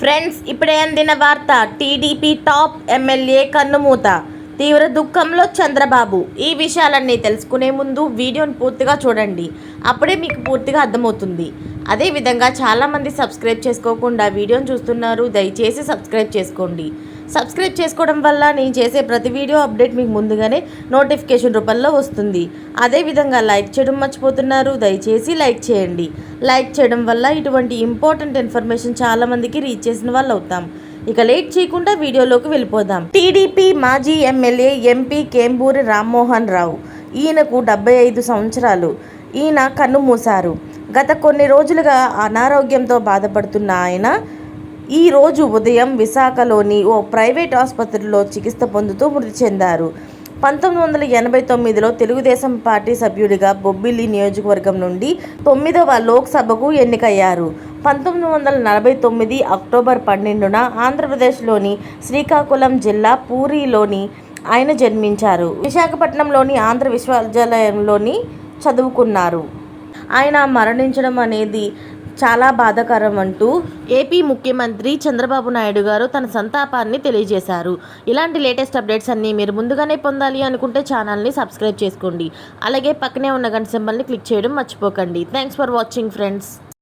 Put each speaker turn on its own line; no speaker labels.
Friends, ఇప్పుడే అందిన వార్త. టీడీపీ టాప్ ఎమ్మెల్యే కన్నుమూత, తీవ్ర దుఃఖంలో చంద్రబాబు. ఈ విషయాలన్నీ తెలుసుకునే ముందు వీడియోని పూర్తిగా చూడండి, అప్పుడే మీకు పూర్తిగా అర్థమవుతుంది. అదేవిధంగా చాలామంది సబ్స్క్రైబ్ చేసుకోకుండా వీడియోని చూస్తున్నారు, దయచేసి సబ్స్క్రైబ్ చేసుకోండి. సబ్స్క్రైబ్ చేసుకోవడం వల్ల నేను చేసే ప్రతి వీడియో అప్డేట్ మీకు ముందుగానే నోటిఫికేషన్ రూపంలో వస్తుంది. అదేవిధంగా లైక్ చేయడం మర్చిపోతున్నారు, దయచేసి లైక్ చేయండి. లైక్ చేయడం వల్ల ఇటువంటి ఇంపార్టెంట్ ఇన్ఫర్మేషన్ చాలామందికి రీచ్ చేసిన వాళ్ళు అవుతాం. ఇక లేట్ చేయకుండా వీడియోలోకి వెళ్ళిపోదాం. టీడీపీ మాజీ ఎమ్మెల్యే ఎంపీ కేంబూరి రామ్మోహన్ రావు, ఈయనకు 75 సంవత్సరాలు. ఈయన కన్నుమూశారు. గత కొన్ని రోజులుగా అనారోగ్యంతో బాధపడుతున్న ఆయన ఈ రోజు ఉదయం విశాఖలోని ఓ ప్రైవేట్ ఆసుపత్రిలో చికిత్స పొందుతూ మృతి చెందారు. 1989లో తెలుగుదేశం పార్టీ సభ్యుడిగా బొబ్బిలి నియోజకవర్గం నుండి 9వ లోక్సభకు ఎన్నికయ్యారు. 1949 అక్టోబర్ 12న ఆంధ్రప్రదేశ్లోని శ్రీకాకుళం జిల్లా పూరిలోని ఆయన జన్మించారు. విశాఖపట్నంలోని ఆంధ్ర విశ్వవిద్యాలయంలోని చదువుకున్నారు. ఆయన మరణించడం అనేది చాలా బాధాకరం అంటూ ఏపీ ముఖ్యమంత్రి చంద్రబాబు నాయుడు గారు తన సంతాపాన్ని తెలియజేశారు. ఇలాంటి లేటెస్ట్ అప్డేట్స్ అన్నీ మీరు ముందుగానే పొందాలి అనుకుంటే ఛానల్ని సబ్స్క్రైబ్ చేసుకోండి. అలాగే పక్కనే ఉన్న గంట సింబల్ని క్లిక్ చేయడం మర్చిపోకండి. Thanks for watching friends.